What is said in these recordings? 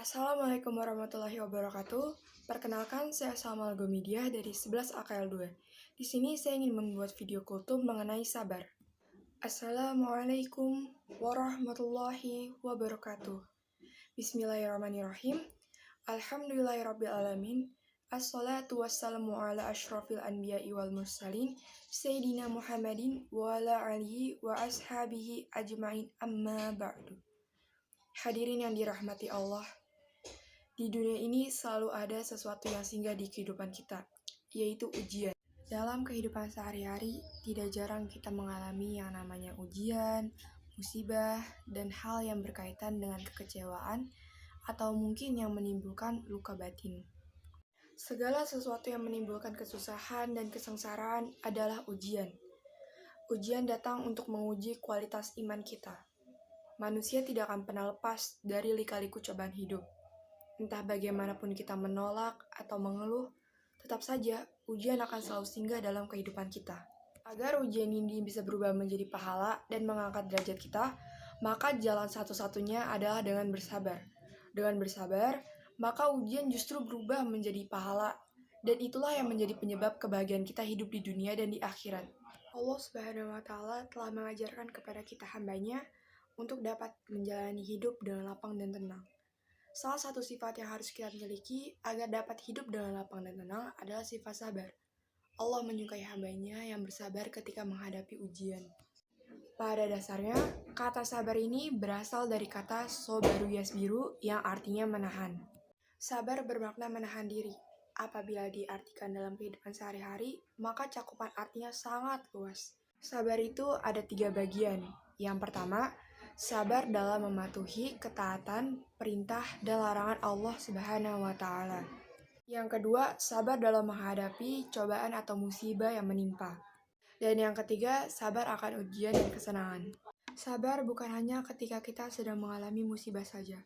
Assalamualaikum warahmatullahi wabarakatuh. Perkenalkan, saya Salma Algomidia dari 11 AKL 2. Di sini saya ingin membuat video kultum mengenai sabar. Assalamualaikum warahmatullahi wabarakatuh. Bismillahirrahmanirrahim. Alhamdulillahirrabbilalamin. Assalatu wassalamu ala ashrafil anbiya'i wal mursalin Sayyidina Muhammadin wa ala alihi wa ashabihi ajma'in amma ba'du. Hadirin yang dirahmati Allah, di dunia ini selalu ada sesuatu yang singgah di kehidupan kita, yaitu ujian. Dalam kehidupan sehari-hari, tidak jarang kita mengalami yang namanya ujian, musibah, dan hal yang berkaitan dengan kekecewaan, atau mungkin yang menimbulkan luka batin. Segala sesuatu yang menimbulkan kesusahan dan kesengsaraan adalah ujian. Ujian datang untuk menguji kualitas iman kita. Manusia tidak akan pernah lepas dari lika-liku cobaan hidup. Entah bagaimanapun kita menolak atau mengeluh, tetap saja ujian akan selalu singgah dalam kehidupan kita. Agar ujian ini bisa berubah menjadi pahala dan mengangkat derajat kita, maka jalan satu-satunya adalah dengan bersabar. Dengan bersabar, maka ujian justru berubah menjadi pahala, dan itulah yang menjadi penyebab kebahagiaan kita hidup di dunia dan di akhirat. Allah Subhanahu wa Ta'ala telah mengajarkan kepada kita hambanya untuk dapat menjalani hidup dengan lapang dan tenang. Salah satu sifat yang harus kita miliki agar dapat hidup dengan lapang dan tenang adalah sifat sabar. Allah menyukai hambanya yang bersabar ketika menghadapi ujian. Pada dasarnya, kata sabar ini berasal dari kata sobaru yasbiru yang artinya menahan. Sabar bermakna menahan diri. Apabila diartikan dalam kehidupan sehari-hari, maka cakupan artinya sangat luas. Sabar itu ada 3 bagian. Yang pertama, sabar dalam mematuhi ketaatan, perintah, dan larangan Allah Subhanahu wa Ta'ala. Yang kedua, sabar dalam menghadapi cobaan atau musibah yang menimpa. Dan yang ketiga, sabar akan ujian dan kesenangan. Sabar bukan hanya ketika kita sedang mengalami musibah saja,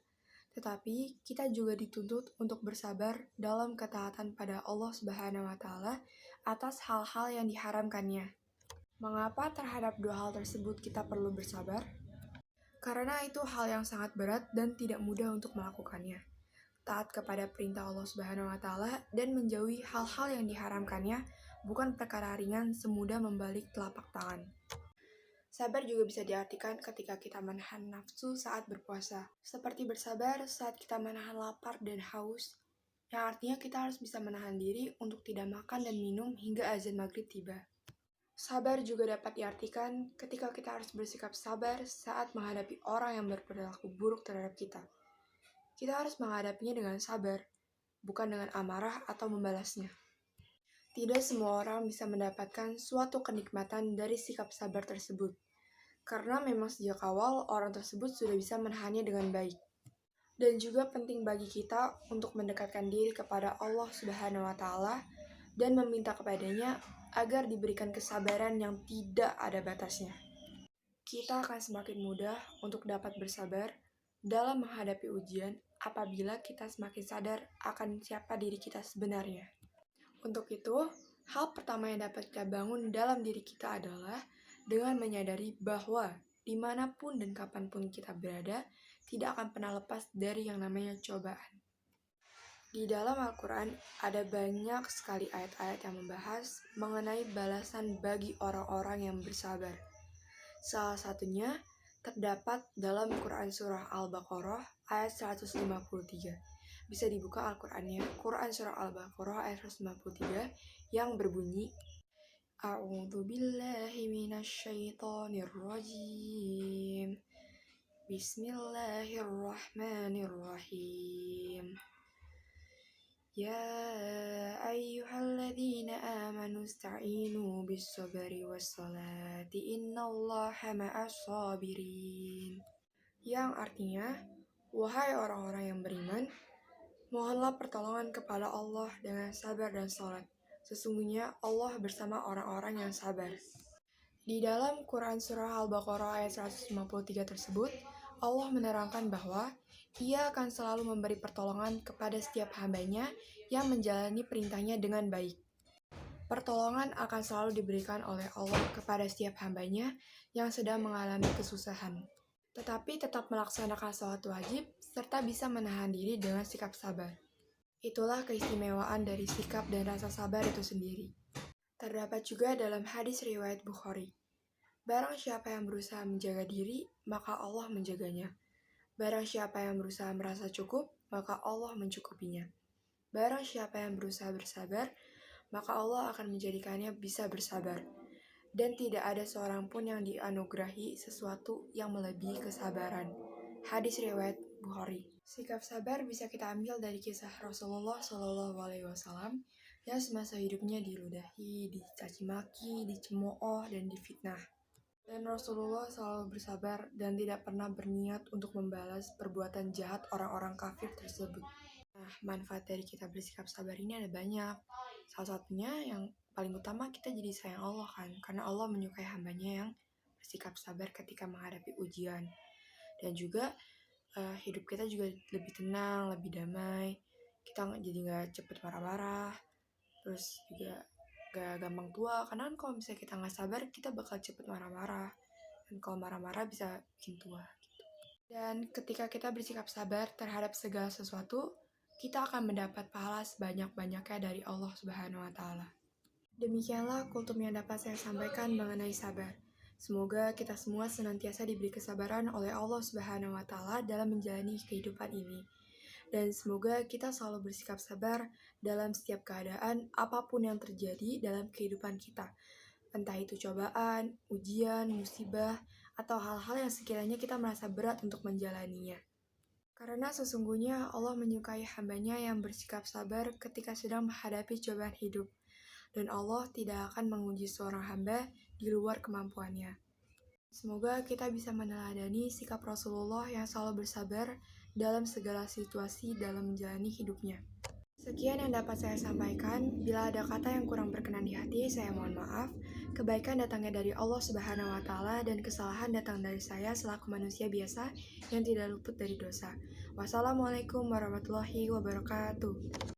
tetapi kita juga dituntut untuk bersabar dalam ketaatan pada Allah Subhanahu wa Ta'ala atas hal-hal yang diharamkannya. Mengapa terhadap 2 hal tersebut kita perlu bersabar? Karena itu hal yang sangat berat dan tidak mudah untuk melakukannya. Taat kepada perintah Allah Subhanahu wa Ta'ala dan menjauhi hal-hal yang diharamkannya bukan perkara ringan semudah membalik telapak tangan. Sabar juga bisa diartikan ketika kita menahan nafsu saat berpuasa, seperti bersabar saat kita menahan lapar dan haus, yang artinya kita harus bisa menahan diri untuk tidak makan dan minum hingga azan maghrib tiba. Sabar juga dapat diartikan ketika kita harus bersikap sabar saat menghadapi orang yang berperilaku buruk terhadap kita. Kita harus menghadapinya dengan sabar, bukan dengan amarah atau membalasnya. Tidak semua orang bisa mendapatkan suatu kenikmatan dari sikap sabar tersebut, karena memang sejak awal orang tersebut sudah bisa menahannya dengan baik. Dan juga penting bagi kita untuk mendekatkan diri kepada Allah Subhanahu wa Ta'ala dan meminta kepadanya agar diberikan kesabaran yang tidak ada batasnya. Kita akan semakin mudah untuk dapat bersabar dalam menghadapi ujian apabila kita semakin sadar akan siapa diri kita sebenarnya. Untuk itu, hal pertama yang dapat kita bangun dalam diri kita adalah dengan menyadari bahwa dimanapun dan kapanpun kita berada, tidak akan pernah lepas dari yang namanya cobaan. Di dalam Al-Quran, ada banyak sekali ayat-ayat yang membahas mengenai balasan bagi orang-orang yang bersabar. Salah satunya terdapat dalam Quran Surah Al-Baqarah ayat 153. Bisa dibuka Al-Qurannya, Quran Surah Al-Baqarah ayat 153 yang berbunyi, A'udzu billahi minasyaitonir rajim. Bismillahirrahmanirrahim. Ya ayyuhalladzina amanu ista'inu bis-sabri was-salati innallaha ma'as sabirin. Yang artinya, wahai orang-orang yang beriman, mohonlah pertolongan kepada Allah dengan sabar dan salat. Sesungguhnya Allah bersama orang-orang yang sabar. Di dalam Quran Surah Al-Baqarah ayat 153 tersebut, Allah menerangkan bahwa Ia akan selalu memberi pertolongan kepada setiap hambanya yang menjalani perintahnya dengan baik. Pertolongan akan selalu diberikan oleh Allah kepada setiap hambanya yang sedang mengalami kesusahan. tetapi tetap melaksanakan sholat wajib, serta bisa menahan diri dengan sikap sabar. Itulah keistimewaan dari sikap dan rasa sabar itu sendiri. Terdapat juga dalam hadis riwayat Bukhari. Barang siapa yang berusaha menjaga diri, maka Allah menjaganya. Barang siapa yang berusaha merasa cukup, maka Allah mencukupinya. Barang siapa yang berusaha bersabar, maka Allah akan menjadikannya bisa bersabar. Dan tidak ada seorang pun yang dianugerahi sesuatu yang melebihi kesabaran. Hadis riwayat Bukhari. Sikap sabar bisa kita ambil dari kisah Rasulullah SAW yang semasa hidupnya diludahi, dicaci maki, dicemooh, dan difitnah. Dan Rasulullah selalu bersabar dan tidak pernah berniat untuk membalas perbuatan jahat orang-orang kafir tersebut. Nah, manfaat dari kita bersikap sabar ini ada banyak. Salah satunya yang paling utama kita jadi sayang Allah kan, karena Allah menyukai hambanya yang bersikap sabar ketika menghadapi ujian. Dan juga hidup kita juga lebih tenang, lebih damai. Kita jadi nggak cepet marah-marah, terus juga gak gampang tua, karena kan kalau misalnya kita nggak sabar, kita bakal cepet marah-marah, dan kalau marah-marah bisa bikin tua gitu. Dan ketika kita bersikap sabar terhadap segala sesuatu, kita akan mendapat pahala sebanyak-banyaknya dari Allah Subhanahu wa Ta'ala. Demikianlah kultum yang dapat saya sampaikan mengenai sabar. Semoga kita semua senantiasa diberi kesabaran oleh Allah Subhanahu wa Ta'ala dalam menjalani kehidupan ini. Dan semoga kita selalu bersikap sabar dalam setiap keadaan apapun yang terjadi dalam kehidupan kita. Entah itu cobaan, ujian, musibah, atau hal-hal yang sekiranya kita merasa berat untuk menjalaninya. Karena sesungguhnya Allah menyukai hambanya yang bersikap sabar ketika sedang menghadapi cobaan hidup. Dan Allah tidak akan menguji seorang hamba di luar kemampuannya. Semoga kita bisa meneladani sikap Rasulullah yang selalu bersabar dalam segala situasi dalam menjalani hidupnya. Sekian yang dapat saya sampaikan. Bila ada kata yang kurang berkenan di hati, saya mohon maaf. Kebaikan datangnya dari Allah Subhanahu wa Ta'ala dan kesalahan datang dari saya selaku manusia biasa yang tidak luput dari dosa. Wassalamualaikum warahmatullahi wabarakatuh.